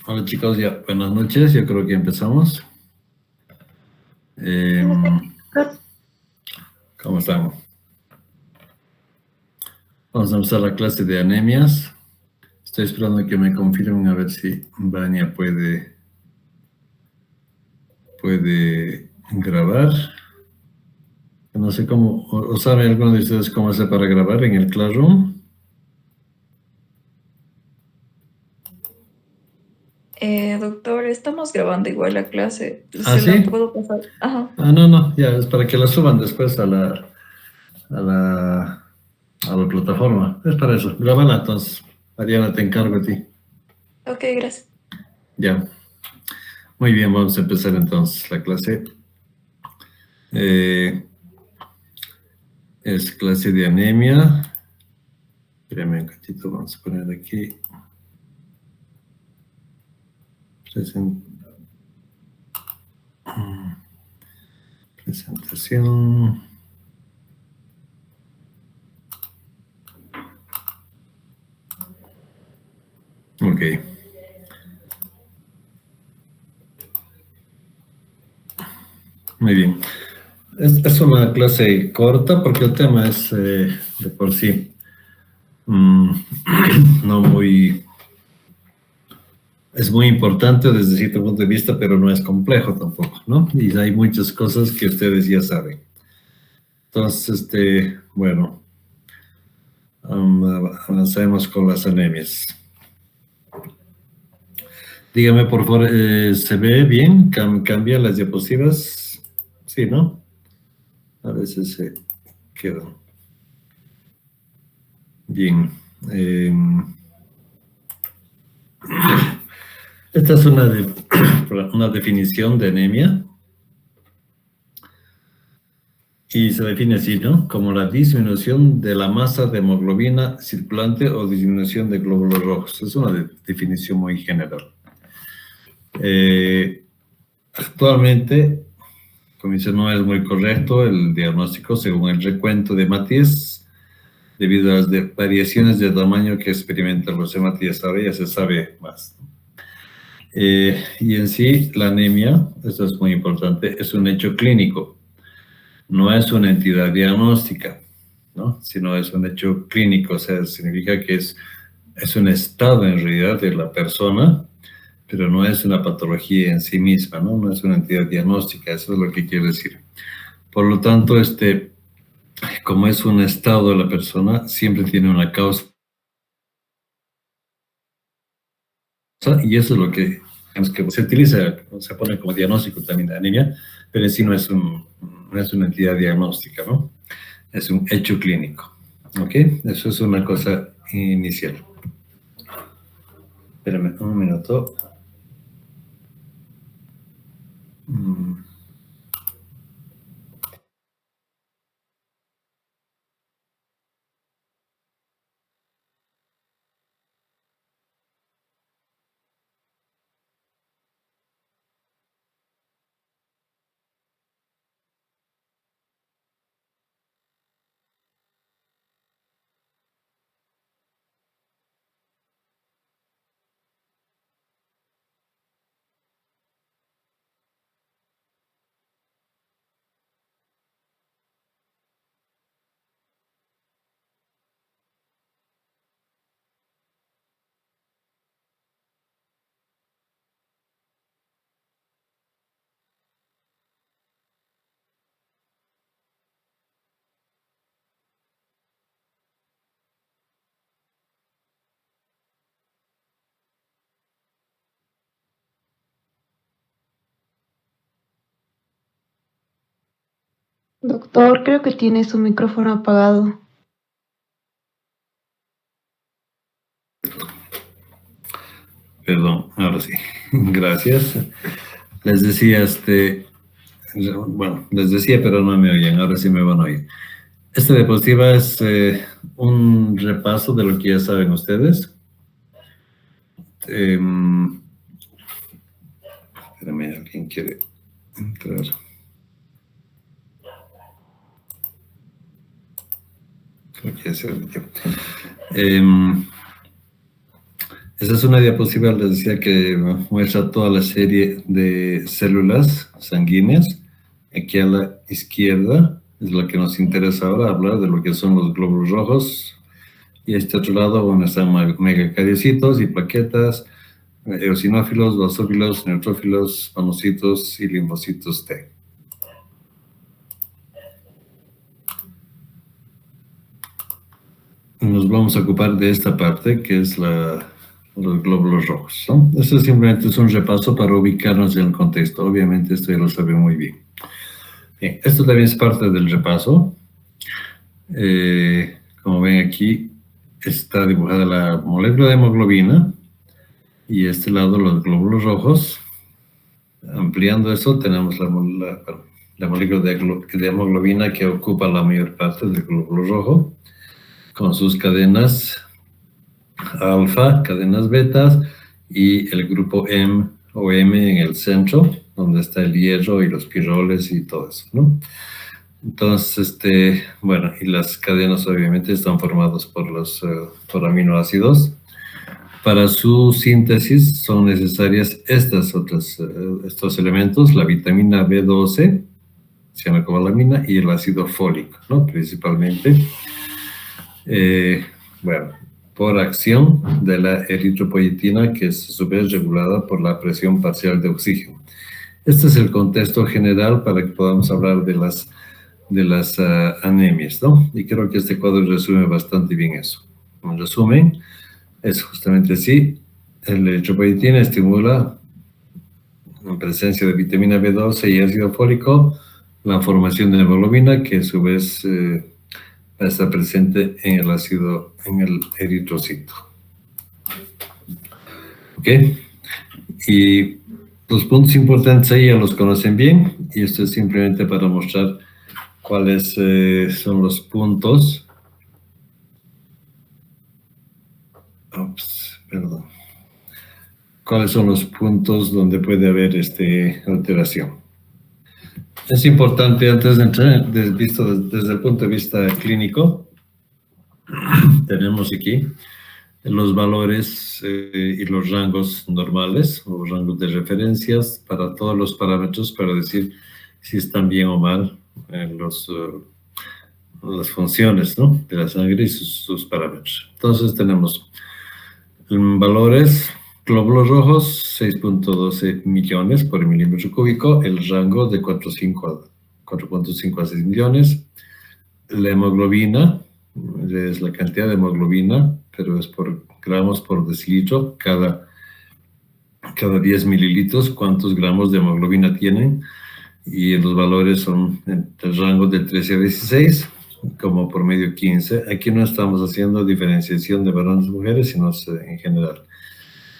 Hola chicos, ya buenas noches, yo creo que empezamos. ¿Cómo están? Vamos a empezar la clase de anemias. Estoy esperando que me confirmen a ver si Vania puede grabar. No sé cómo, o sabe alguno de ustedes cómo hacer para grabar en el Classroom. Doctor, estamos grabando igual la clase. ¿Ah, ¿Se la sí? puedo pasar? Ajá. Ah, no, ya, es para que la suban después a la, a la plataforma. Es para eso. Grábala entonces. Ariana, te encargo a ti. Ok, gracias. Ya. Muy bien, vamos a empezar entonces la clase. Es clase de anemia. Espérame un cachito, vamos a poner aquí. Presentación. Ok. Muy bien. Es una clase corta porque el tema es de por sí no muy... Es muy importante desde cierto punto de vista, pero no es complejo tampoco, ¿no? Y hay muchas cosas que ustedes ya saben. Entonces, bueno, avancemos con las anemias. Dígame, por favor, ¿se ve bien? ¿Cambia las diapositivas? Sí, ¿no? A veces se queda. Bien. Esta es una definición de anemia. Y se define así, ¿no? Como la disminución de la masa de hemoglobina circulante o disminución de glóbulos rojos. Es una definición muy general. Actualmente, como dice, no es muy correcto el diagnóstico según el recuento de Matías, debido a las variaciones de tamaño que experimentan los hematíes. Ahora ya se sabe más. Y en sí, la anemia, esto es muy importante, es un hecho clínico. No es una entidad diagnóstica, ¿no? Sino es un hecho clínico, o sea, significa que es un estado en realidad de la persona, pero no es una patología en sí misma, ¿no? No es una entidad diagnóstica, eso es lo que quiere decir. Por lo tanto, como es un estado de la persona, siempre tiene una causa, y eso es lo que se utiliza, se pone como diagnóstico también de anemia, pero en sí no es una entidad diagnóstica, ¿no? Es un hecho clínico. ¿Ok? Eso es una cosa inicial. Espérame un minuto. Doctor, creo que tiene su micrófono apagado. Perdón, ahora sí. Gracias. Les decía, bueno, les decía, pero no me oyen. Ahora sí me van a oír. Esta diapositiva es un repaso de lo que ya saben ustedes. Espérame, alguien quiere entrar. Creo que ya se repitió. Esa es una diapositiva, les decía, que muestra toda la serie de células sanguíneas. Aquí a la izquierda es la que nos interesa ahora, hablar de lo que son los glóbulos rojos. Y a este otro lado, bueno, están megacariocitos y plaquetas, eosinófilos, basófilos, neutrófilos, monocitos y linfocitos T. Nos vamos a ocupar de esta parte, que es los glóbulos rojos, ¿no? Esto simplemente es un repaso para ubicarnos en el contexto. Obviamente esto ya lo saben muy bien. Bien, esto también es parte del repaso. Como ven aquí, está dibujada la molécula de hemoglobina y este lado los glóbulos rojos. Ampliando eso, tenemos la molécula de hemoglobina que ocupa la mayor parte del glóbulo rojo, con sus cadenas alfa, cadenas betas, y el grupo M o M en el centro, donde está el hierro y los piroles y todo eso, ¿no? Entonces, bueno, y las cadenas obviamente están formadas por aminoácidos. Para su síntesis son necesarias estos elementos, la vitamina B12, cianocobalamina, y el ácido fólico, ¿no? Principalmente. Bueno, por acción de la eritropoyetina, que es a su vez regulada por la presión parcial de oxígeno. Este es el contexto general para que podamos hablar de las anemias, ¿no? Y creo que este cuadro resume bastante bien eso. En resumen, es justamente así. La eritropoyetina estimula, en presencia de vitamina B12 y ácido fólico, la formación de hemoglobina, que a su vez está presente en el eritrocito. ¿Ok? Y los puntos importantes ahí ya los conocen bien, y esto es simplemente para mostrar cuáles son los puntos. ¿Cuáles son los puntos donde puede haber alteración? Es importante, antes de entrar, visto desde el punto de vista clínico, tenemos aquí los valores y los rangos normales, o rangos de referencias para todos los parámetros, para decir si están bien o mal las funciones, ¿no?, de la sangre y sus parámetros. Entonces tenemos valores: glóbulos rojos, 6.12 millones por milímetro cúbico, el rango de 4.5 a 6 millones. La hemoglobina, es la cantidad de hemoglobina, pero es por gramos por decilitro, cada 10 mililitros, cuántos gramos de hemoglobina tienen, y los valores son el rango de 13 a 16, como promedio 15. Aquí no estamos haciendo diferenciación de varones y mujeres, sino en general.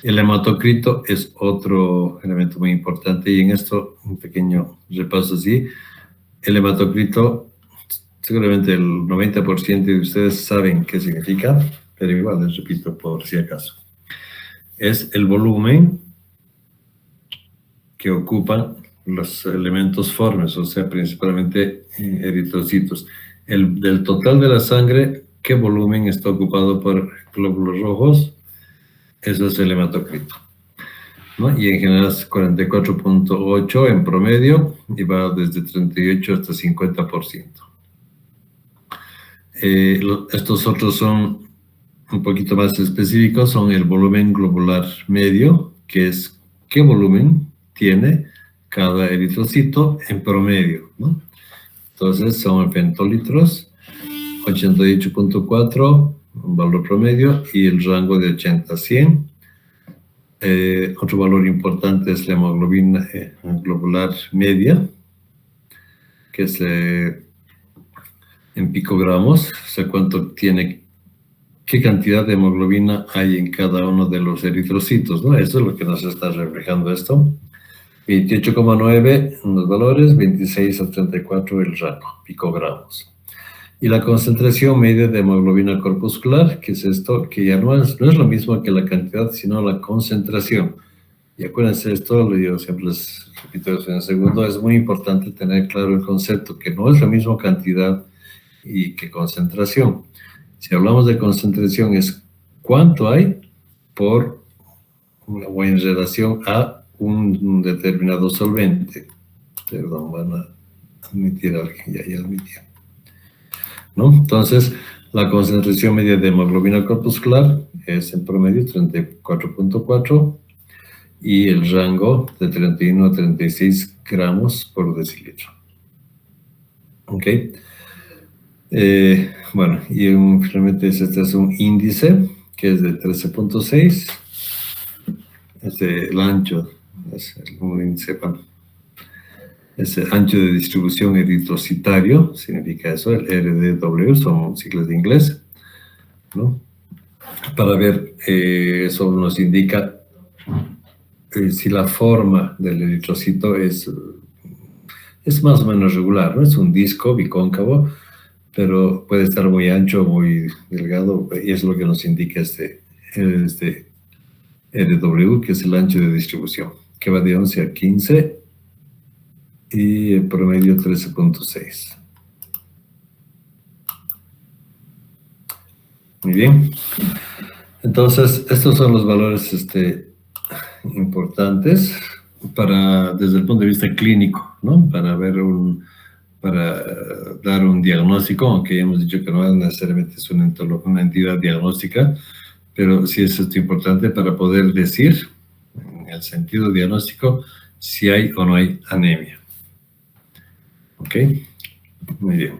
El hematocrito es otro elemento muy importante, y en esto un pequeño repaso así. El hematocrito, seguramente el 90% de ustedes saben qué significa, pero igual les repito por si acaso. Es el volumen que ocupan los elementos formes, o sea, principalmente eritrocitos. Del total de la sangre, ¿qué volumen está ocupado por glóbulos rojos? Eso es el hematocrito, ¿no? Y en general es 44.8 en promedio, y va desde 38 hasta 50%. Estos otros son un poquito más específicos, son el volumen globular medio, que es qué volumen tiene cada eritrocito en promedio, ¿no? Entonces son femtolitros, 88.4, un valor promedio, y el rango de 80 a 100. Otro valor importante es la hemoglobina globular media, que es en picogramos, o sea, qué cantidad de hemoglobina hay en cada uno de los eritrocitos, ¿no? Eso es lo que nos está reflejando esto. 28,9 los valores, 26 a 34 el rango, picogramos. Y la concentración media de hemoglobina corpuscular, que es esto, que ya no es lo mismo que la cantidad, sino la concentración. Y acuérdense esto, yo siempre les repito eso en el segundo, es muy importante tener claro el concepto, que no es la misma cantidad y que concentración. Si hablamos de concentración, es cuánto hay por o en relación a un determinado solvente. Perdón, van a admitir a alguien, ya admitió, ¿no? Entonces, la concentración media de hemoglobina corpuscular es en promedio 34.4 y el rango de 31 a 36 gramos por decilitro. ¿Ok? Bueno, y finalmente este es un índice que es de 13.6. El ancho, es un índice, bueno, es el ancho de distribución eritrocitario, significa eso, el RDW, son siglas de inglés, ¿no? Para ver, eso nos indica si la forma del eritrocito es más o menos regular, ¿no? Es un disco bicóncavo, pero puede estar muy ancho o muy delgado, y es lo que nos indica este RW, que es el ancho de distribución, que va de 11 a 15 y el promedio 13.6. Muy bien. Entonces, estos son los valores importantes desde el punto de vista clínico, ¿no? Para dar un diagnóstico, aunque ya hemos dicho que no necesariamente es una entidad diagnóstica, pero sí es importante para poder decir, en el sentido diagnóstico, si hay o no hay anemia. ¿Ok? Muy bien.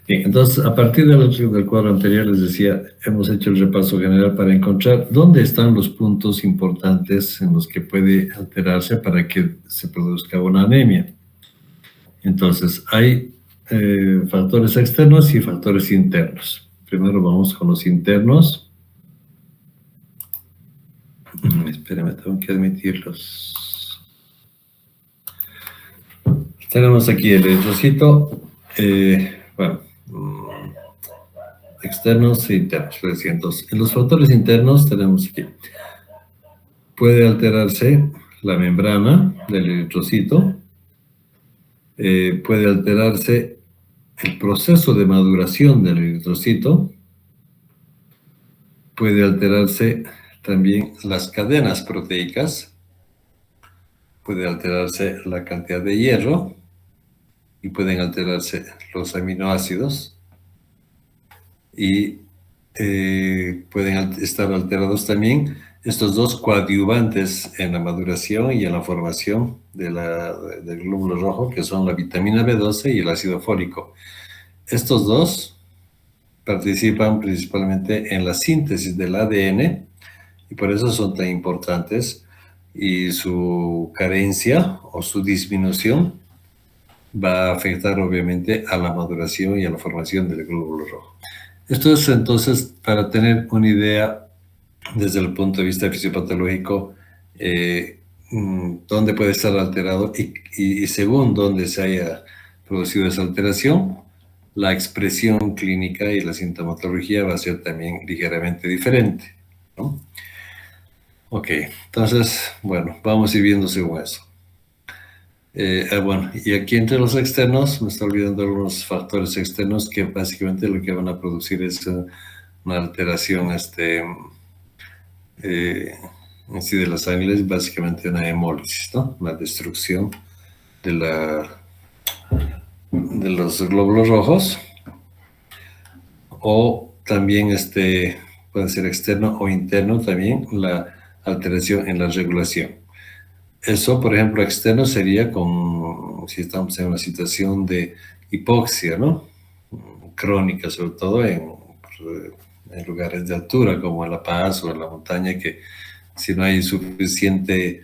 Bien, entonces, a partir del cuadro anterior, les decía, hemos hecho el repaso general para encontrar dónde están los puntos importantes en los que puede alterarse para que se produzca una anemia. Entonces, hay factores externos y factores internos. Primero vamos con los internos. Espérenme, tengo que admitirlos. Tenemos aquí el eritrocito, bueno, externos e internos. Entonces, en los factores internos tenemos aquí, puede alterarse la membrana del eritrocito, puede alterarse el proceso de maduración del eritrocito, puede alterarse también las cadenas proteicas, puede alterarse la cantidad de hierro y pueden alterarse los aminoácidos y pueden estar alterados también estos dos coadyuvantes en la maduración y en la formación del glóbulo rojo, que son la vitamina B12 y el ácido fólico. Estos dos participan principalmente en la síntesis del ADN y por eso son tan importantes, y su carencia o su disminución va a afectar obviamente a la maduración y a la formación del glóbulo rojo. Esto es entonces para tener una idea desde el punto de vista fisiopatológico, dónde puede estar alterado y según dónde se haya producido esa alteración, la expresión clínica y la sintomatología va a ser también ligeramente diferente, ¿no? Ok, entonces, bueno, vamos a ir viendo según eso. Bueno, y aquí entre los externos, me estoy olvidando algunos factores externos que básicamente lo que van a producir es una alteración en sí de la sangre, es básicamente una hemólisis, ¿no? Una destrucción de los glóbulos rojos, o también puede ser externo o interno también la alteración en la regulación. Eso, por ejemplo, externo sería si estamos en una situación de hipoxia, ¿no? Crónica, sobre todo en lugares de altura, como en La Paz o en la montaña, que si no hay suficiente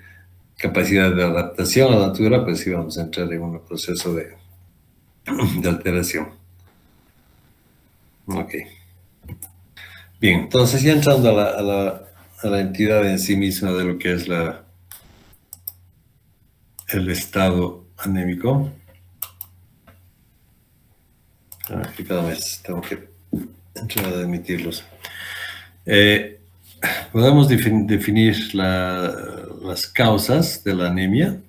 capacidad de adaptación a la altura, pues sí vamos a entrar en un proceso de alteración. Ok. Bien, entonces ya entrando a la entidad en sí misma de lo que es el estado anémico. Que cada vez tengo que entrar a admitirlos. Podemos definir las causas de la anemia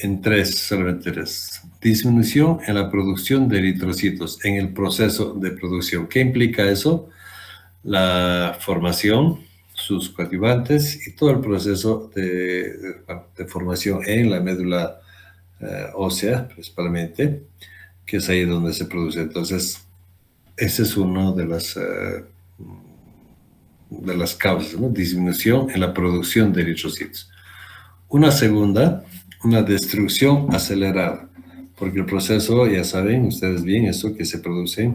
en solamente tres. Disminución en la producción de eritrocitos, en el proceso de producción. ¿Qué implica eso? La formación, sus coadyuvantes y todo el proceso de formación en la médula ósea, principalmente, que es ahí donde se produce. Entonces, ese es uno de las causas, ¿no? Disminución en la producción de eritrocitos. Una segunda, una destrucción acelerada, porque el proceso, ya saben ustedes bien, eso que se produce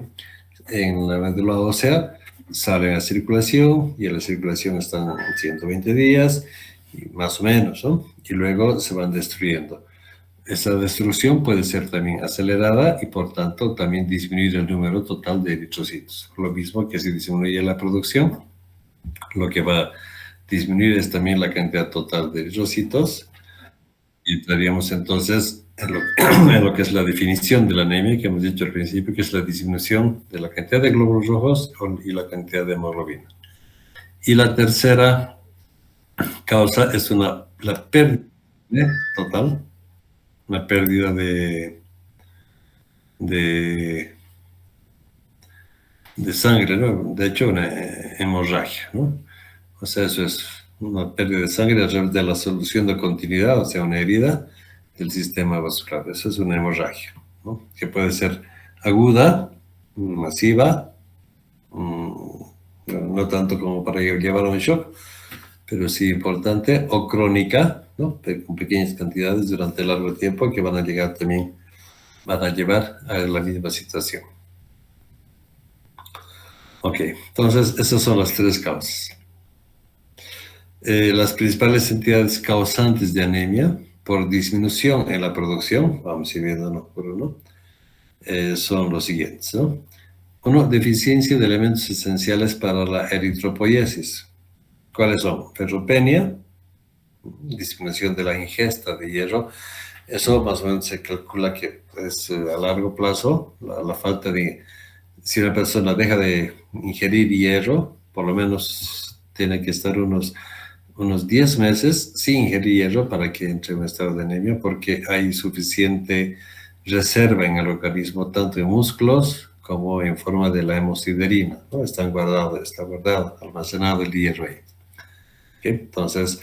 en la médula ósea, sale a circulación y en la circulación están 120 días, más o menos, ¿no? Y luego se van destruyendo. Esa destrucción puede ser también acelerada y por tanto también disminuir el número total de eritrocitos. Lo mismo que si disminuye la producción, lo que va a disminuir es también la cantidad total de eritrocitos. Y entraríamos entonces en lo que es la definición de la anemia que hemos dicho al principio, que es la disminución de la cantidad de glóbulos rojos y la cantidad de hemoglobina. Y la tercera causa es la pérdida total, una pérdida de sangre, ¿no? De hecho, una hemorragia, ¿no? O sea, eso es una pérdida de sangre a través de la solución de continuidad, o sea, una herida del sistema vascular. Eso es una hemorragia, ¿no? Que puede ser aguda, masiva, no tanto como para llevar a un shock, pero sí importante, o crónica, ¿no? Con pequeñas cantidades durante largo tiempo que van a llevar a la misma situación. Ok, entonces esas son las tres causas. Las principales entidades causantes de anemia por disminución en la producción, vamos a ir viendo uno por uno, son los siguientes, ¿no? Uno, deficiencia de elementos esenciales para la eritropoiesis. ¿Cuáles son? Ferropenia, disminución de la ingesta de hierro. Eso más o menos se calcula que es a largo plazo, la falta de... Si una persona deja de ingerir hierro, por lo menos tiene que estar unos 10 meses sin ingerir hierro para que entre en un estado de anemia, porque hay suficiente reserva en el organismo, tanto en músculos como en forma de la hemosiderina, ¿no? Está guardado, almacenado el hierro ahí. ¿Okay? Entonces,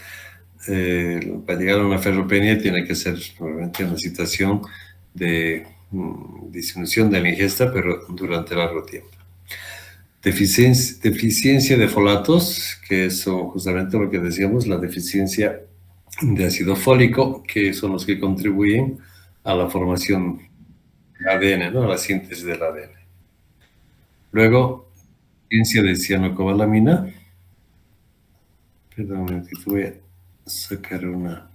para llegar a una ferropenia tiene que ser probablemente una situación de disminución de la ingesta, pero durante largo tiempo. Deficiencia de folatos, que son justamente lo que decíamos, la deficiencia de ácido fólico, que son los que contribuyen a la formación del ADN, ¿no? A la síntesis del ADN. Luego, deficiencia de cianocobalamina. Perdón un momentito, voy a sacar una...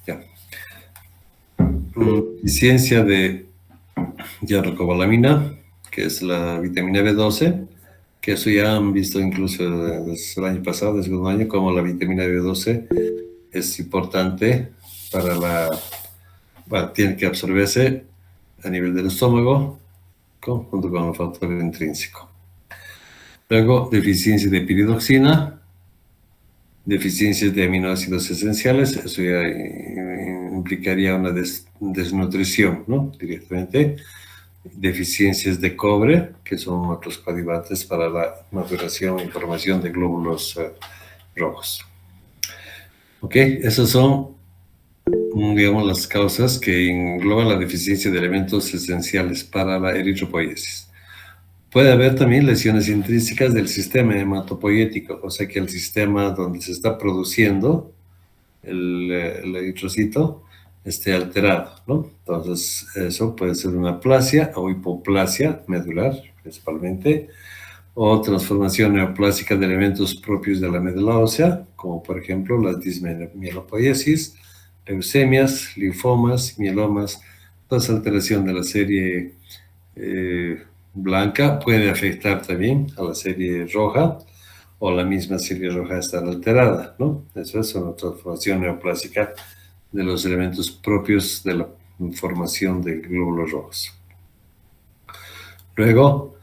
Ya. Deficiencia de cianocobalamina, que es la vitamina B12, que eso ya han visto incluso desde el año pasado, desde un año, como la vitamina B12 es importante para bueno, tiene que absorberse a nivel del estómago, junto con el factor intrínseco. Luego, deficiencia de piridoxina, deficiencias de aminoácidos esenciales, eso ya implicaría una desnutrición, ¿no? Directamente. Deficiencias de cobre, que son otros coadyuvantes para la maduración y formación de glóbulos rojos. Ok, esas son, digamos, las causas que engloban la deficiencia de elementos esenciales para la eritropoiesis. Puede haber también lesiones intrínsecas del sistema hematopoietíco, o sea que el sistema donde se está produciendo el eritrocito esté alterado, ¿no? Entonces, eso puede ser una aplasia o hipoplasia medular, principalmente, o transformación neoplásica de elementos propios de la médula ósea, como por ejemplo las dismielopiesis, leucemias, linfomas, mielomas. Toda esa alteración de la serie blanca puede afectar también a la serie roja, o la misma serie roja estar alterada, ¿no? Eso es una transformación neoplásica de los elementos propios de la formación de glóbulos rojos. Luego,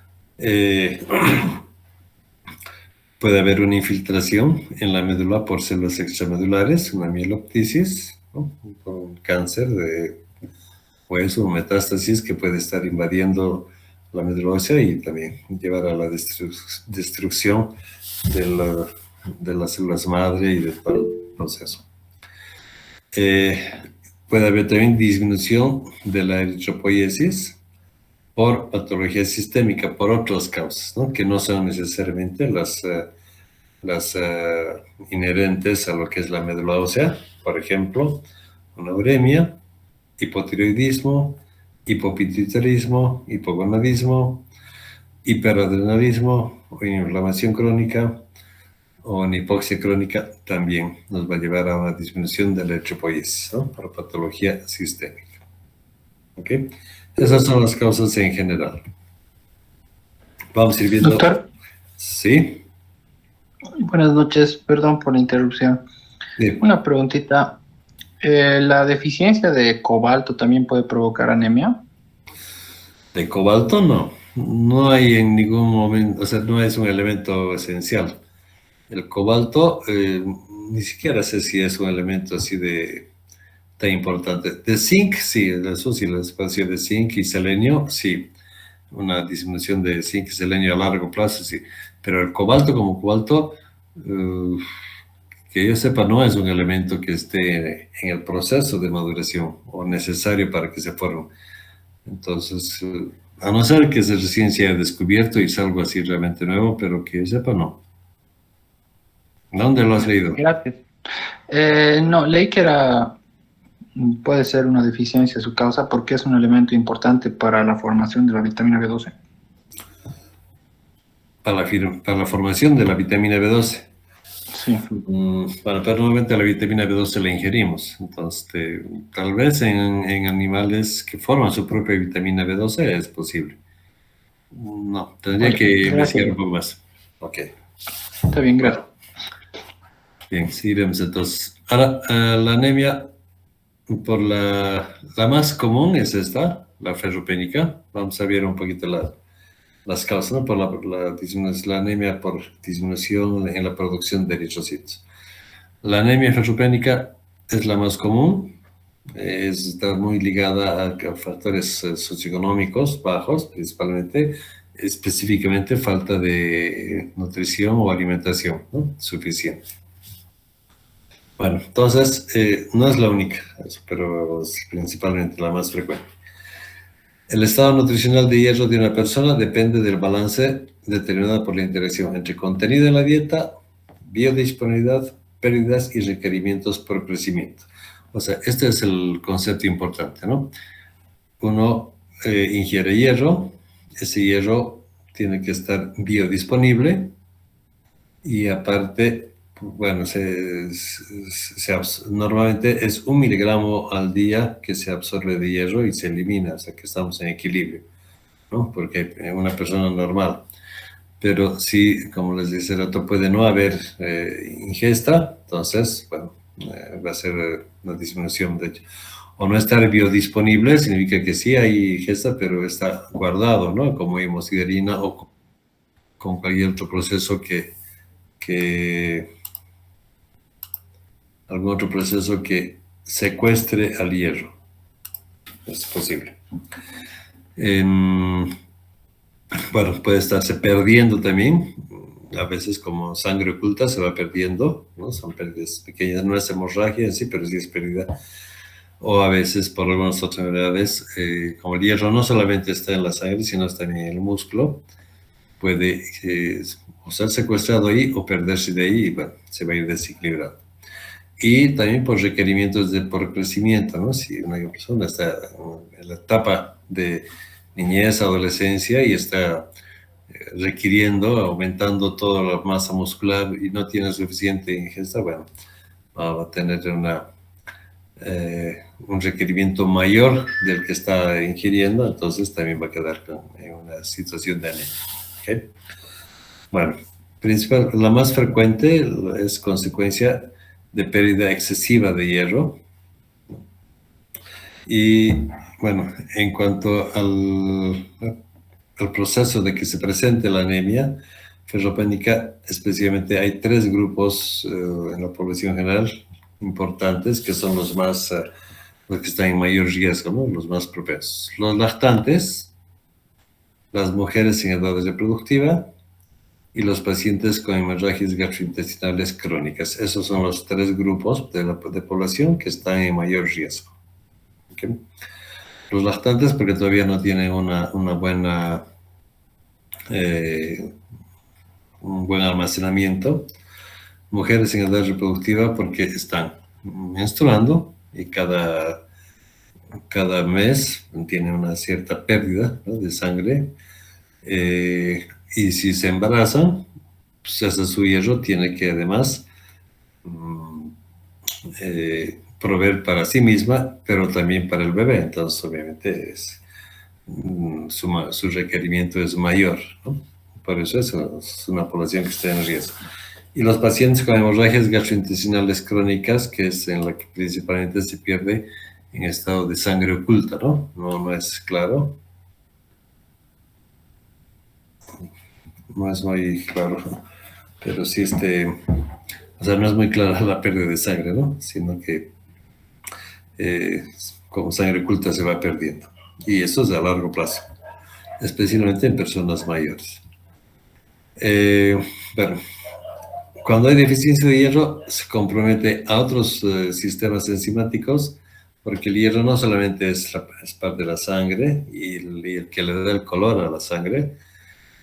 puede haber una infiltración en la médula por células extramedulares, una mieloptisis, ¿no? Con cáncer o es una metástasis que puede estar invadiendo la médula ósea y también llevar a la destrucción de las células madre y de todo el proceso. Puede haber también disminución de la eritropoiesis por patología sistémica, por otras causas, ¿no? Que no son necesariamente las inherentes a lo que es la médula ósea, por ejemplo, una uremia, hipotiroidismo, hipopituitarismo, hipogonadismo, hiperadrenalismo o inflamación crónica o en hipoxia crónica también nos va a llevar a una disminución de la eritropoiesis, ¿no? Por patología sistémica. ¿Ok? Esas son las causas en general. Vamos a ir viendo. Doctor, Sí. buenas noches, perdón por la interrupción. Sí. Una preguntita. ¿La deficiencia de cobalto también puede provocar anemia? De cobalto no. No hay en ningún momento, o sea, no es un elemento esencial. El cobalto, ni siquiera sé si es un elemento así de tan importante. De zinc, sí, eso sí, la expansión de zinc y selenio, sí. Una disminución de zinc y selenio a largo plazo, sí. Pero el cobalto como cobalto, que yo sepa, no es un elemento que esté en el proceso de maduración o necesario para que se forme. Entonces, a no ser que se recién se haya descubierto y es algo así realmente nuevo, pero que yo sepa, no. ¿Dónde lo has leído? Gracias. No, leí que puede ser una deficiencia su causa porque es un elemento importante para la formación de la vitamina B12. Para la formación de la vitamina B12. Sí. Bueno, pero normalmente la vitamina B12 la ingerimos. Entonces, tal vez en animales que forman su propia vitamina B12 es posible. No, tendría Vale, que gracias. investigar un poco más. Ok. Está bien, gracias. Bien, seguiremos entonces. Ahora, la anemia, por la más común es esta, la ferropénica. Vamos a ver un poquito las causas, ¿no? Por la anemia por disminución en la producción de eritrocitos. La anemia ferropénica es la más común, está muy ligada a factores socioeconómicos bajos, principalmente, específicamente falta de nutrición o alimentación, ¿no? Suficiente. Bueno, entonces, no es la única, pero es principalmente la más frecuente. El estado nutricional de hierro de una persona depende del balance determinado por la interacción entre contenido en la dieta, biodisponibilidad, pérdidas y requerimientos por crecimiento. O sea, este es el concepto importante, ¿no? Uno ingiere hierro, ese hierro tiene que estar biodisponible y aparte, bueno, normalmente es 1 miligramo al día que se absorbe de hierro y se elimina, o sea que estamos en equilibrio, ¿no? Porque una persona normal. Pero sí, como les decía el otro, puede no haber ingesta, entonces, bueno, va a ser una disminución de hecho. O no estar biodisponible significa que sí hay ingesta, pero está guardado, ¿no? Como hemosiderina o con cualquier otro proceso algún otro proceso que secuestre al hierro. Es posible. Bueno, puede estarse perdiendo también. A veces como sangre oculta se va perdiendo, ¿no? Son pérdidas pequeñas, no es hemorragia en sí, pero sí es pérdida. O a veces por algunas otras enfermedades, como el hierro no solamente está en la sangre, sino también en el músculo, puede o ser secuestrado ahí o perderse de ahí y bueno, se va a ir desequilibrando. Y también por requerimientos por crecimiento, ¿no? Si una persona está en la etapa de niñez, adolescencia y está requiriendo, aumentando toda la masa muscular y no tiene suficiente ingesta, bueno, va a tener un requerimiento mayor del que está ingiriendo, entonces también va a quedar en una situación de anemia. ¿Okay? Bueno, la más frecuente es consecuencia de pérdida excesiva de hierro. Y bueno, en cuanto al proceso de que se presente la anemia ferropénica, especialmente hay 3 grupos en la población general importantes, que son los más los que están en mayor riesgo, ¿no? Los más propensos. Los lactantes, las mujeres en edad reproductiva y los pacientes con hemorragias gastrointestinales crónicas. Esos son los 3 grupos de población que están en mayor riesgo. ¿Okay? Los lactantes porque todavía no tienen una buena, un buen almacenamiento. Mujeres en edad reproductiva porque están menstruando y cada mes tiene una cierta pérdida, ¿no?, de sangre. Y si se embarazan, pues ese su hierro tiene que además proveer para sí misma, pero también para el bebé. Entonces, obviamente, su requerimiento es mayor, ¿no? Por eso es una población que está en riesgo. Y los pacientes con hemorragias gastrointestinales crónicas, que es en la que principalmente se pierde en estado de sangre oculta, ¿no? No es claro. No es muy claro, pero sí o sea, no es muy clara la pérdida de sangre, ¿no? Sino que como sangre oculta se va perdiendo. Y eso es a largo plazo, especialmente en personas mayores. Bueno, cuando hay deficiencia de hierro, se compromete a otros sistemas enzimáticos, porque el hierro no solamente es parte de la sangre y el que le da el color a la sangre,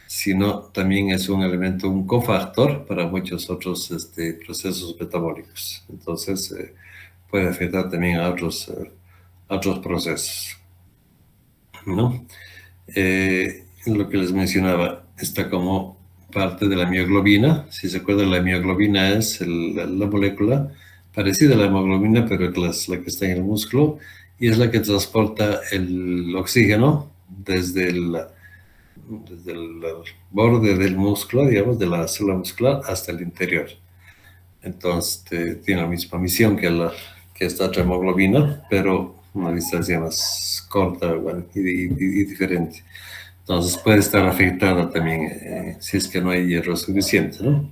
sino también es un elemento, un cofactor para muchos otros procesos metabólicos. Entonces, puede afectar también a otros procesos, ¿no? Lo que les mencionaba, está como parte de la mioglobina. Si se acuerdan, la mioglobina es la molécula parecida a la hemoglobina, pero es la que está en el músculo y es la que transporta el oxígeno desde el borde del músculo, digamos, de la célula muscular hasta el interior. Entonces, tiene la misma misión que esta otra hemoglobina, pero una distancia más corta, bueno, y diferente. Entonces, puede estar afectada también si es que no hay hierro suficiente, ¿no?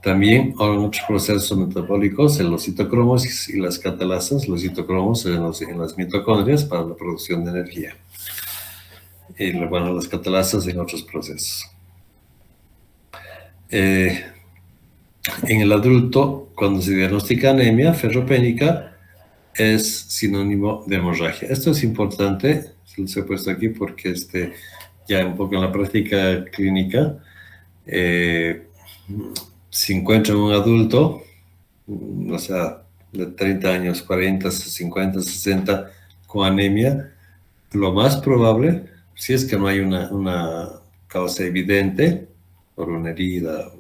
También en otros procesos metabólicos, en los citocromos y las catalasas, los citocromos en las mitocondrias para la producción de energía. Y bueno, las catalasas en otros procesos. En el adulto, cuando se diagnostica anemia ferropénica, es sinónimo de hemorragia. Esto es importante, se los he puesto aquí porque ya un poco en la práctica clínica, si encuentran un adulto, o sea, de 30 años, 40, 50, 60, con anemia, lo más probable, si es que no hay una causa evidente por una herida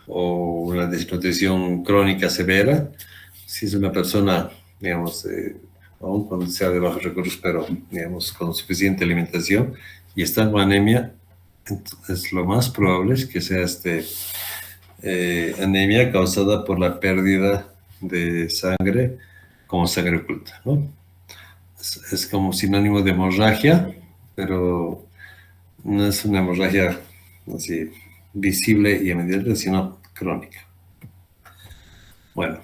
o una desnutrición crónica severa, si es una persona, digamos, aún cuando sea de bajos recursos, pero, digamos, con suficiente alimentación y está con anemia, entonces lo más probable es que sea anemia causada por la pérdida de sangre como sangre oculta, ¿no? Es como sinónimo de hemorragia, pero no es una hemorragia así visible y inmediata, sino crónica. Bueno,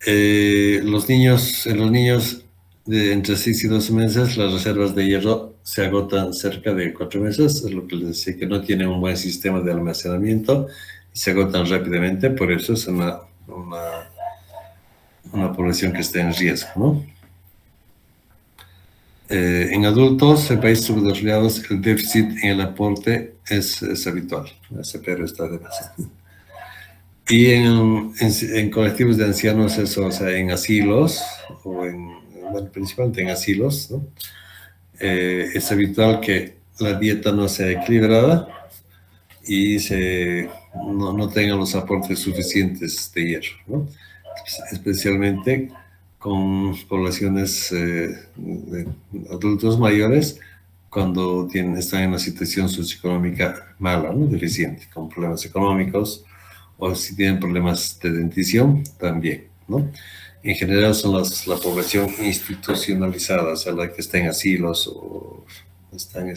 en los niños de entre 6 y 12 meses, las reservas de hierro se agotan cerca de 4 meses, es lo que les decía, que no tienen un buen sistema de almacenamiento y se agotan rápidamente, por eso es una población que está en riesgo, ¿no? En adultos, en países subdesarrollados, el déficit en el aporte es habitual, pero está de más. Y en colectivos de ancianos, eso, o sea, en asilos, bueno, principalmente en asilos, ¿no? Es habitual que la dieta no sea equilibrada y no tengan los aportes suficientes de hierro, ¿no? Especialmente con poblaciones de adultos mayores cuando están en una situación socioeconómica mala, ¿no? Deficiente, con problemas económicos, o si tienen problemas de dentición, también, ¿no? En general son la población institucionalizada, o sea, la que está en asilos o están a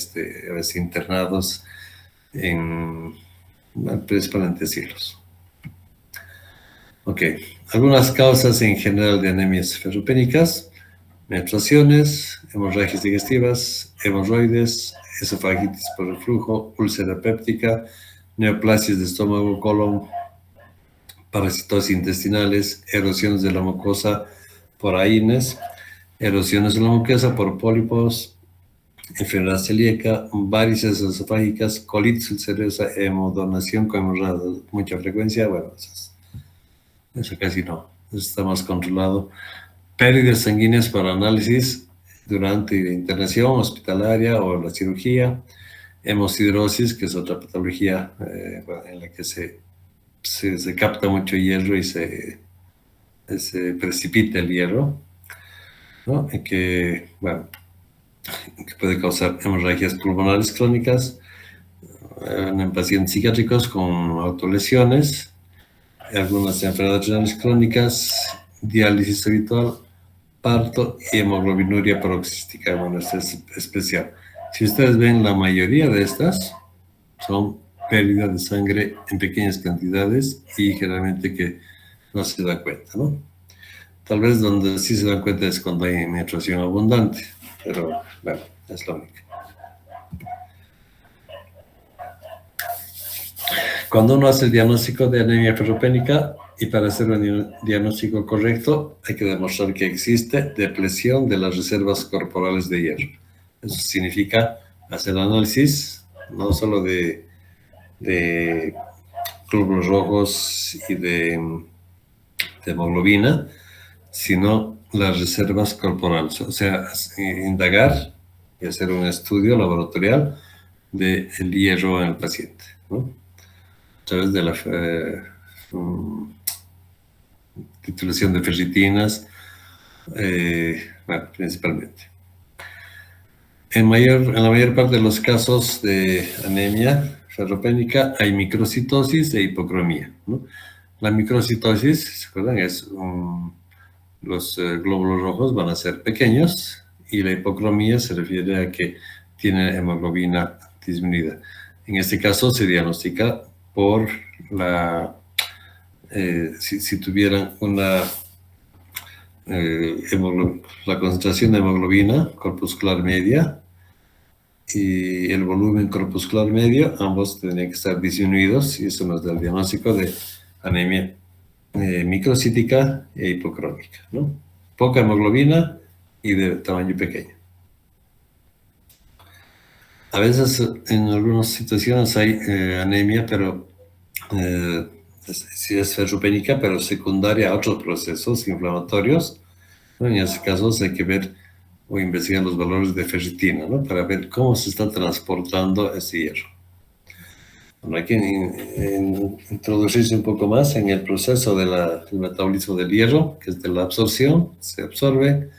veces internados principalmente asilos. Ok, algunas causas en general de anemias ferropénicas: menstruaciones, hemorragias digestivas, hemorroides, esofagitis por reflujo, úlcera péptica, neoplasias de estómago, colon, parasitosis intestinales, erosiones de la mucosa por AINES, erosiones de la mucosa por pólipos, enfermedad celíaca, varices esofágicas, colitis ulcerosa, hemodonación con mucha frecuencia. Bueno, eso casi no, eso está más controlado. Pérdidas sanguíneas para análisis durante la internación hospitalaria o la cirugía. Hemosiderosis, que es otra patología en la que se capta mucho hierro y se precipita el hierro, ¿no? Que puede causar hemorragias pulmonares crónicas en pacientes psiquiátricos con autolesiones, algunas enfermedades renales crónicas, diálisis habitual, parto y hemoglobinuria paroxística. Bueno, esta es especial. Si ustedes ven, la mayoría de estas son pérdida de sangre en pequeñas cantidades y generalmente que no se da cuenta, ¿no? Tal vez donde sí se dan cuenta es cuando hay menstruación abundante, pero bueno, es la única. Cuando uno hace el diagnóstico de anemia ferropénica, y para hacer un diagnóstico correcto, hay que demostrar que existe depresión de las reservas corporales de hierro. Eso significa hacer análisis no solo de glóbulos rojos y de hemoglobina, sino las reservas corporales. O sea, indagar y hacer un estudio laboratorial del hierro en el paciente, ¿no? A través de la titulación de ferritinas, bueno, principalmente. En la mayor parte de los casos de anemia ferropénica hay microcitosis e hipocromía, ¿no? La microcitosis, ¿se acuerdan? Los glóbulos rojos van a ser pequeños, y la hipocromía se refiere a que tiene hemoglobina disminuida. En este caso se diagnostica por si tuvieran la concentración de hemoglobina corpuscular media y el volumen corpuscular medio, ambos tendrían que estar disminuidos, y eso nos da el diagnóstico de anemia microcítica e hipocrónica, ¿no? Poca hemoglobina y de tamaño pequeño. A veces en algunas situaciones hay anemia, pero si es ferropénica, pero secundaria a otros procesos inflamatorios, ¿no? En ese caso hay que ver o investigar los valores de ferritina, ¿no? Para ver cómo se está transportando ese hierro. Bueno, hay que introducirse un poco más en el proceso del metabolismo del hierro, que es de la absorción. Se absorbe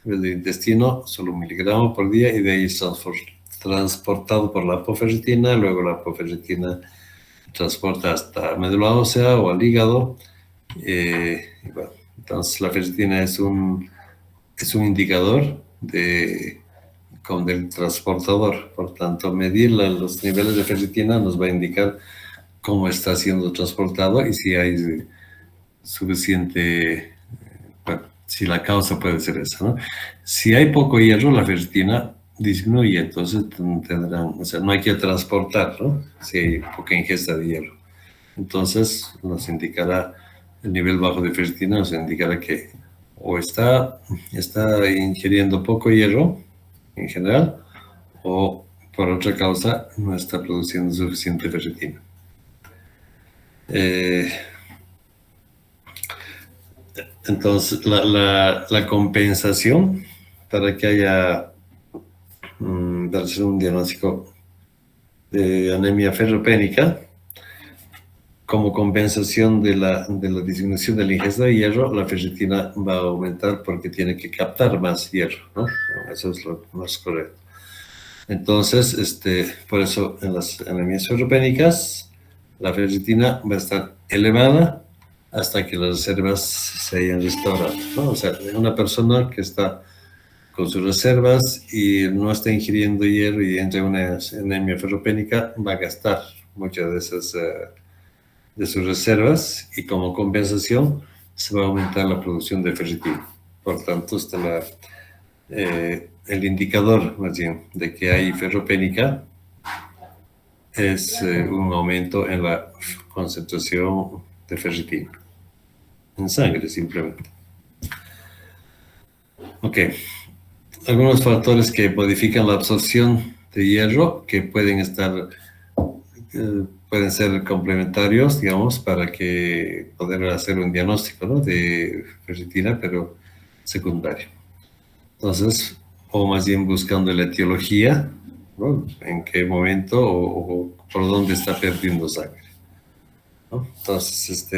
del intestino solo 1 miligramo por día, y de ahí es transportado por la apoferritina. Luego la apoferritina transporta hasta médula ósea o al hígado. Bueno, entonces la ferritina es un indicador del transportador. Por tanto, medir los niveles de ferritina nos va a indicar cómo está siendo transportado y si hay suficiente, bueno, si la causa puede ser esa, ¿no? Si hay poco hierro, la ferritina disminuye, entonces o sea, no hay que transportar, ¿no? Si hay poca ingesta de hierro. Entonces nos indicará el nivel bajo de ferritina, nos indicará que o está ingiriendo poco hierro en general, o por otra causa no está produciendo suficiente ferritina. Entonces, la compensación para que haya para hacer un diagnóstico de anemia ferropénica, como compensación de la disminución de la ingesta de hierro, la ferritina va a aumentar porque tiene que captar más hierro, ¿no? Eso es lo más correcto. Entonces, por eso en las anemias ferropénicas, la ferritina va a estar elevada hasta que las reservas se hayan restaurado, ¿no? O sea, una persona que está con sus reservas y no está ingiriendo hierro y entra en una anemia ferropénica, va a gastar muchas de esas de sus reservas y como compensación se va a aumentar la producción de ferritina. Por tanto, está el indicador, más bien, de que hay ferropénica es un aumento en la concentración de ferritina en sangre, simplemente. Ok. Algunos factores que modifican la absorción de hierro que pueden ser complementarios, digamos, para que poder hacer un diagnóstico, ¿no?, de ferritina, pero secundario. Entonces, o más bien buscando la etiología, ¿no?, en qué momento o por dónde está perdiendo sangre, ¿no? Entonces,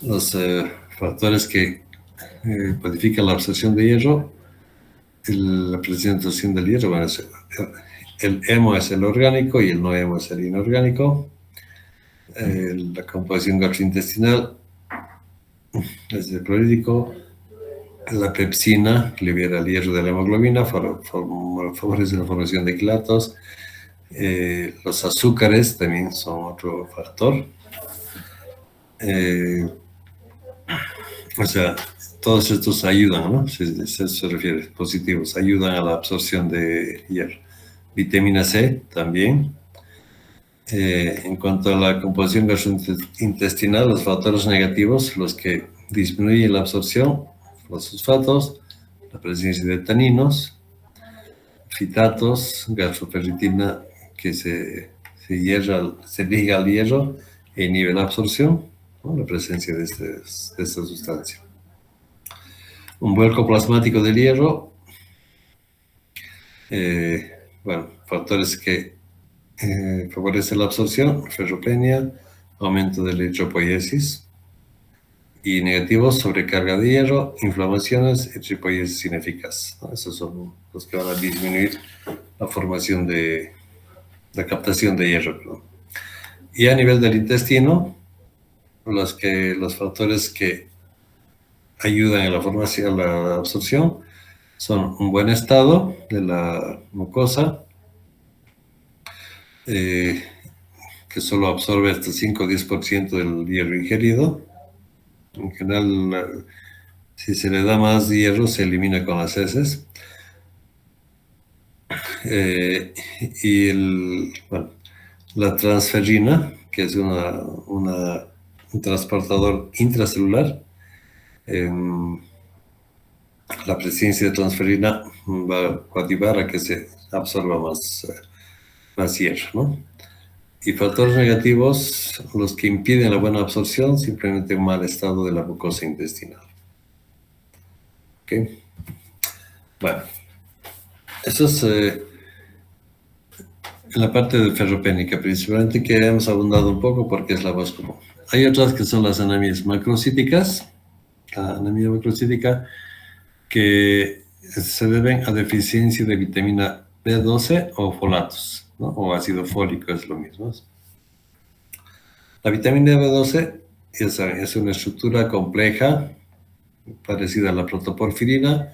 los factores que modifican la absorción de hierro, la presentación del hierro, bueno, el hemo es el orgánico y el no hemo es el inorgánico. La composición gastrointestinal es el clorhídrico. La pepsina, que libera el hierro de la hemoglobina, favorece la formación de quilatos. Los azúcares también son otro factor. O sea, todos estos ayudan, ¿no? Eso se refiere, positivos, ayudan a la absorción de hierro. Vitamina C también. En cuanto a la composición gastrointestinal, los factores negativos, los que disminuyen la absorción, los sulfatos, la presencia de taninos, fitatos, gastroferritina que se liga al hierro e inhibe la absorción, ¿no?, la presencia de esta sustancia. Un vuelco plasmático del hierro, bueno, factores que favorecen la absorción, ferropenia, aumento de la eritropoiesis, y negativos, sobrecarga de hierro, inflamaciones, eritropoiesis ineficaz, ¿no? Esos son los que van a disminuir la formación de la captación de hierro, ¿no? Y a nivel del intestino, los factores que ayudan a la formación, a la absorción, son un buen estado de la mucosa, que solo absorbe hasta 5 o 10% del hierro ingerido. En general, si se le da más hierro, se elimina con las heces. Y la transferrina, que es un transportador intracelular, la presencia de transferrina va a coadyuvar a que se absorba más hierro, ¿no? Y factores negativos, los que impiden la buena absorción, simplemente un mal estado de la mucosa intestinal. ¿Ok? Bueno, eso es en la parte de ferropénica, principalmente, que hemos abundado un poco porque es la más común. Hay otras que son las anemias macrocíticas, la anemia macrocítica, que se deben a deficiencia de vitamina B12 o folatos, ¿no?, o ácido fólico, es lo mismo. La vitamina B12, ya saben, es una estructura compleja, parecida a la protoporfirina,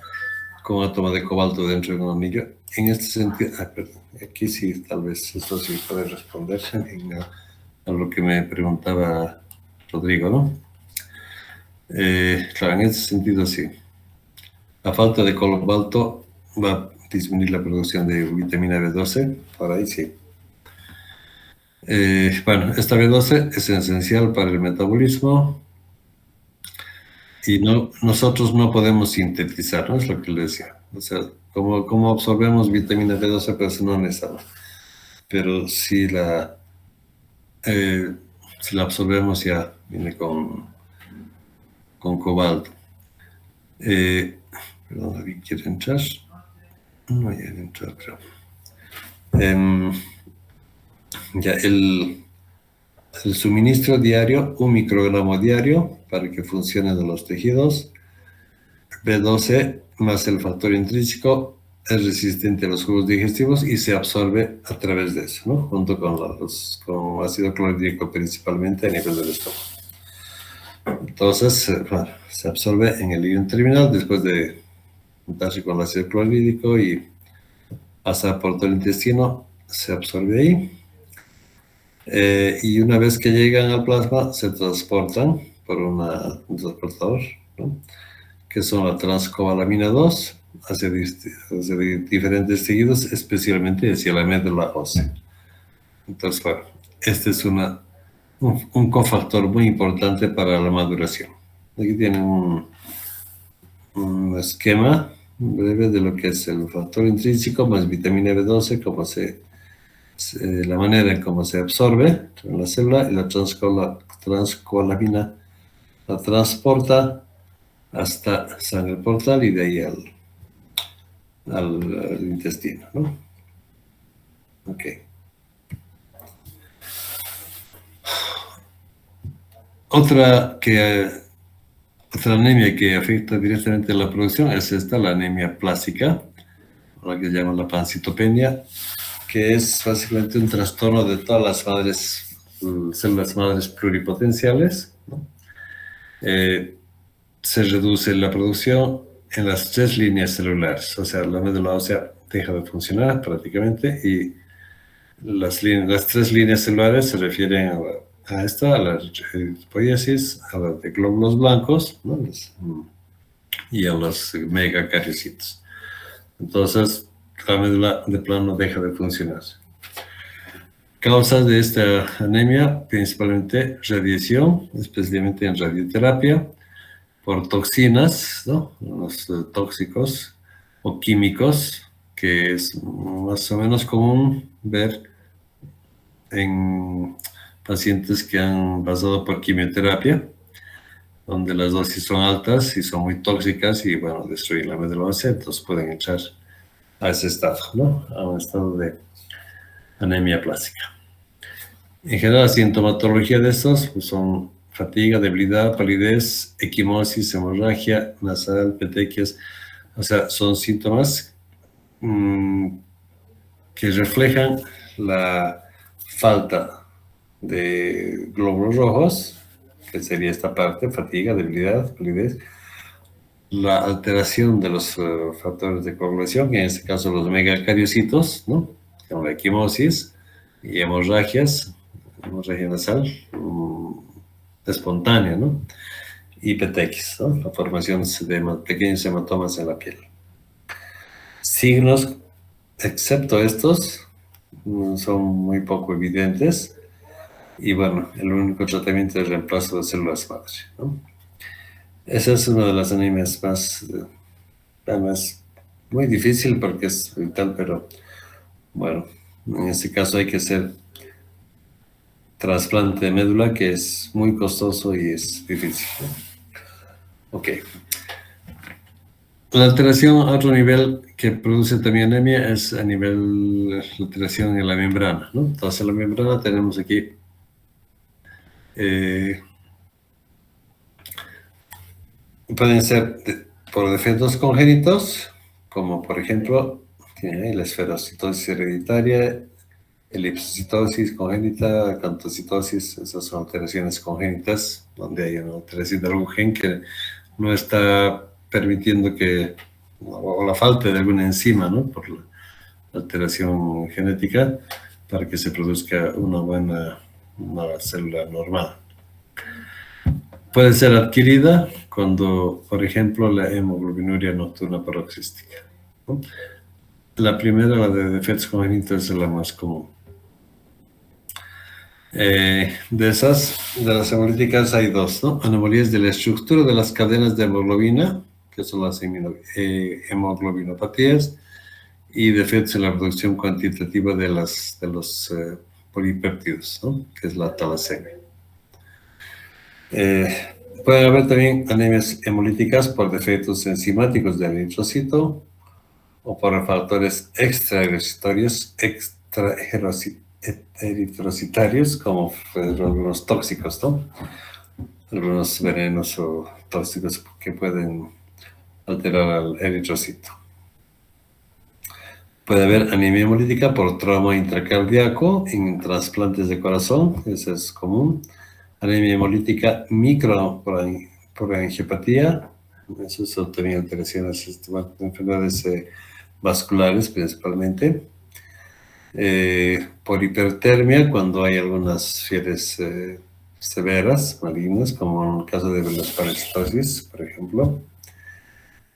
con átomo de cobalto dentro de un anillo. En este sentido, perdón, aquí sí, tal vez esto sí puede responder a lo que me preguntaba Rodrigo, ¿no? Claro, en este sentido sí. La falta de cobalto va a disminuir la producción de vitamina B12, por ahí sí. Bueno, esta B12 es esencial para el metabolismo y nosotros no podemos sintetizar, ¿no? Es lo que le decía. O sea, como absorbemos vitamina B12, pues no necesitamos. Pero si la absorbemos, ya viene con cobalto. Perdón, David quiere entrar. No, ya entró, creo. Ya el suministro diario, 1 microgramo diario para que funcionen los tejidos. B12 más el factor intrínseco es resistente a los jugos digestivos y se absorbe a través de eso, ¿no?, junto con ácido clorhídrico principalmente a nivel del estómago. Entonces, se absorbe en el hilo terminal después de juntarse con el ácido clorhídrico y pasa por todo el intestino, se absorbe ahí. Y una vez que llegan al plasma, se transportan por un transportador, ¿no? Que son la transcobalamina 2 hacia diferentes tejidos, especialmente hacia la médula ósea. Entonces, bueno, este es un cofactor muy importante para la maduración. Aquí tienen un esquema breve de lo que es el factor intrínseco más vitamina B12, cómo la manera en cómo se absorbe en la célula, y la transcobalamina la transporta hasta sangre portal y de ahí al intestino, ¿no? Ok. Otra anemia que afecta directamente a la producción es la anemia plástica, la que llaman la pancitopenia, que es básicamente un trastorno de todas las células madres pluripotenciales, ¿no? Se reduce la producción en las 3 líneas celulares, o sea, la médula ósea deja de funcionar prácticamente, y las 3 líneas celulares se refieren a la eritropoiesis, a la de glóbulos blancos, ¿no? Y a los megacariocitos. Entonces, la médula de plano deja de funcionar. Causas de esta anemia, principalmente radiación, especialmente en radioterapia, por toxinas, ¿no? Los tóxicos o químicos, que es más o menos común ver en pacientes que han pasado por quimioterapia, donde las dosis son altas y son muy tóxicas y, bueno, destruyen la médula ósea, entonces pueden entrar a ese estado, ¿no? A un estado de anemia plástica. En general, la sintomatología de estos pues, son fatiga, debilidad, palidez, equimosis, hemorragia nasal, petequias. O sea, son síntomas que reflejan la falta de glóbulos rojos, que sería esta parte, fatiga, debilidad, palidez, la alteración de los factores de coagulación, en este caso los megacariocitos, ¿no? Con la equimosis y hemorragia nasal espontánea, ¿no? Y petequis, ¿no? La formación de pequeños hematomas en la piel. Signos, excepto estos, son muy poco evidentes. Y bueno, el único tratamiento es reemplazo de células madre, ¿no? Esa es una de las anemias más muy difícil porque es vital, pero bueno, en este caso hay que hacer trasplante de médula, que es muy costoso y es difícil, ¿no? Ok. La alteración a otro nivel que produce también anemia es a nivel de alteración en la membrana, ¿no? Entonces en la membrana tenemos aquí pueden ser por defectos congénitos, como por ejemplo la esferocitosis hereditaria, elipsocitosis congénita, acantocitosis. Esas son alteraciones congénitas donde hay una alteración de algún gen que no está permitiendo o la falta de alguna enzima, ¿no? Por la alteración genética, para que se produzca una célula normal. Puede ser adquirida cuando, por ejemplo, la hemoglobinuria nocturna paroxística, ¿no? La primera, la de defectos congénitos, es la más común. De las hemolíticas hay dos, ¿no? Anomalías de la estructura de las cadenas de hemoglobina, que son las hemoglobinopatías, y defectos en la producción cuantitativa de los polipéptidos, ¿no? Que es la talasemia. Puede haber también anemias hemolíticas por defectos enzimáticos del eritrocito o por factores extraeritrocitarios, como algunos tóxicos, ¿no? Algunos venenos o tóxicos que pueden alterar al eritrocito. Puede haber anemia hemolítica por trauma intracardíaco en trasplantes de corazón, eso es común. Anemia hemolítica por angiopatía, eso son también alteraciones, enfermedades vasculares principalmente. por hipertermia, cuando hay algunas fiebres severas, malignas, como en el caso de las parasitosis, por ejemplo,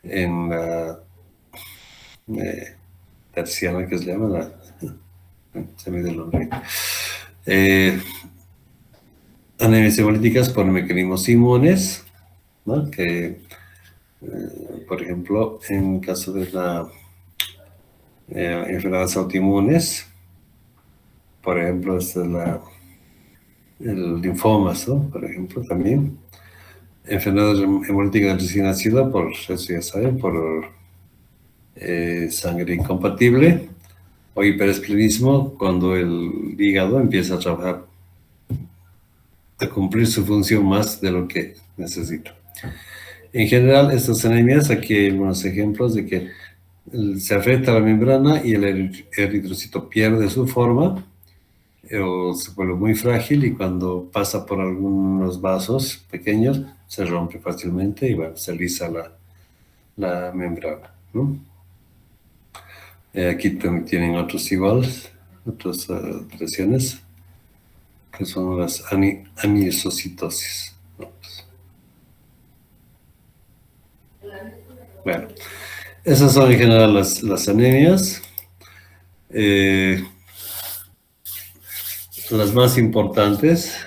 en la terciana, que se llama, se me dio el nombre. Anemias hemolíticas por mecanismos inmunes, ¿no? Que, por ejemplo, en caso de la enfermedades autoinmunes, por ejemplo, el linfomas, ¿no? Por ejemplo, también. Enfermedades hemolíticas del recién nacido, por eso ya saben, por sangre incompatible, o hiperesplenismo, cuando el hígado empieza a trabajar, a cumplir su función más de lo que necesita. En general, estas anemias, aquí hay unos ejemplos de que se afecta la membrana y el eritrocito pierde su forma o se vuelve muy frágil, y cuando pasa por algunos vasos pequeños se rompe fácilmente y bueno, se lisa la membrana, ¿no? Aquí también tienen otros iguales, otras lesiones, que son las anisocitosis, ¿no? Bueno, esas son en general las anemias. Las más importantes,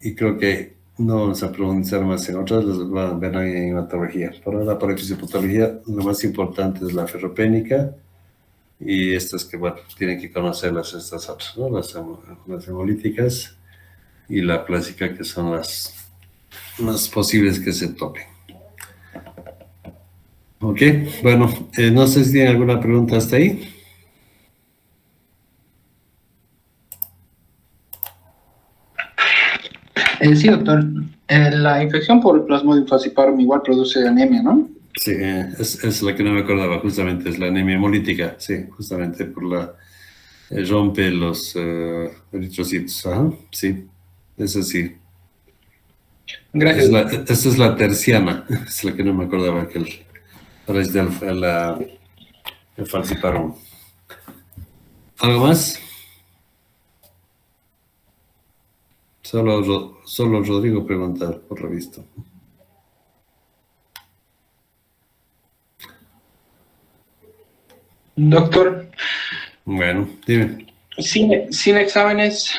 y creo que no vamos a profundizar más en otras, las van a ver en hematología. Por ahora, para fisiopatología, lo más importante es la ferropénica, y estas que, bueno, tienen que conocerlas estas otras, ¿no? Las hemolíticas y la plásica, que son las más posibles que se topen. Ok, bueno, no sé si tienen alguna pregunta hasta ahí. Sí, doctor. La infección por Plasmodium falciparum igual produce anemia, ¿no? Sí, es la que no me acordaba, justamente, es la anemia hemolítica, sí, justamente por rompe los eritrocitos, ajá, sí, eso sí. Gracias. Esta es la terciana, es la que no me acordaba, que el falciparum. ¿Algo más? Solo Rodrigo preguntar, por lo visto. Doctor, Bueno, dime. sin exámenes,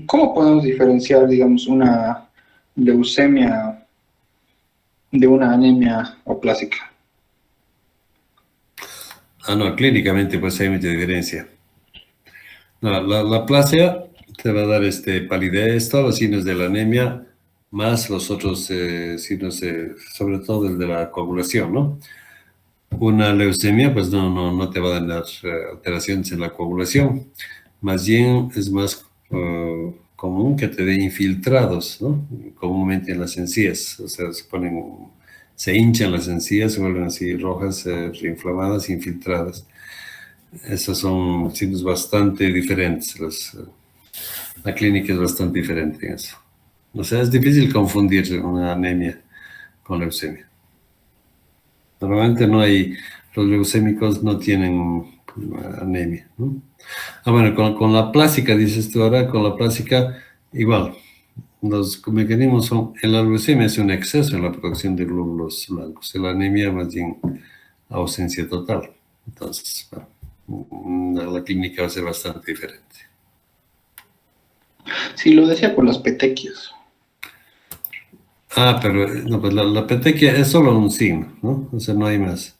¿cómo podemos diferenciar, digamos, una leucemia de una anemia aplásica? No, clínicamente pues hay mucha diferencia. No, la aplasia te va a dar palidez, todos los signos de la anemia, más los otros signos, sobre todo el de la coagulación, ¿no? Una leucemia, pues no te va a dar alteraciones en la coagulación. Más bien es más común que te dé infiltrados, ¿no? Comúnmente en las encías, o sea, se hinchan las encías, se vuelven así rojas, reinflamadas, infiltradas. Esos son signos bastante diferentes. La clínica es bastante diferente en eso. O sea, es difícil confundir una anemia con leucemia. Normalmente los leucémicos no tienen anemia, ¿no? Bueno, con la plásica, dices tú ahora, con la plásica, igual. Los mecanismos son, en la leucemia es un exceso en la producción de glóbulos blancos, en la anemia más bien ausencia total. Entonces, bueno, la clínica va a ser bastante diferente. Sí, lo decía por las petequias. Pero no, pues la petequia es solo un signo, ¿no? O sea, no hay más.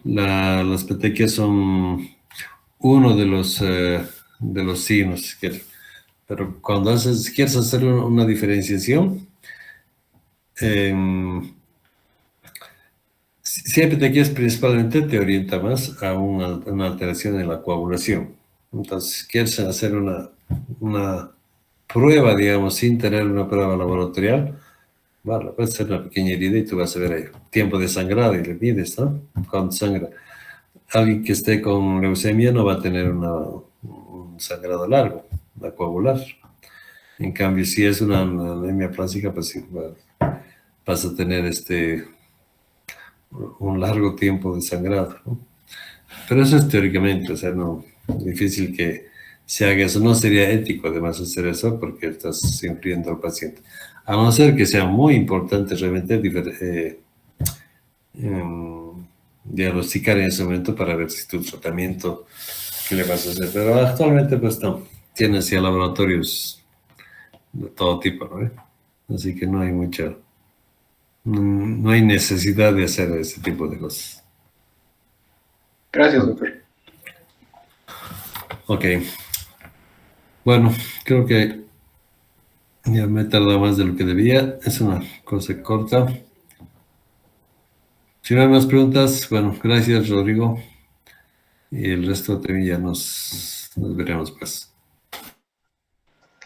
Las petequias son uno de los signos, si quieres. Pero cuando quieres hacer una diferenciación, si hay petequias, principalmente te orienta más a una alteración en la coagulación. Entonces, quieres hacer una prueba, digamos, sin tener una prueba laboratorial, bueno, puede ser una pequeña herida y tú vas a ver ahí tiempo de sangrado y le mides, ¿no? Cuando sangra. Alguien que esté con leucemia no va a tener un sangrado largo, va a coagular. En cambio, si es una anemia plástica, pues sí, vas a tener un largo tiempo de sangrado, ¿no? Pero eso es teóricamente, o sea, no, difícil que se haga eso. No sería ético además hacer eso porque estás influyendo al paciente. A no ser que sea muy importante realmente diagnosticar en ese momento para ver si tu tratamiento, qué le vas a hacer. Pero actualmente pues no, tienes ya laboratorios de todo tipo, ¿no? Así que no hay no hay necesidad de hacer ese tipo de cosas. Gracias, doctor. Ok. Bueno, creo que ya me he tardado más de lo que debía. Es una cosa corta. Si no hay más preguntas, bueno, gracias, Rodrigo. Y el resto también ya nos veremos, pues.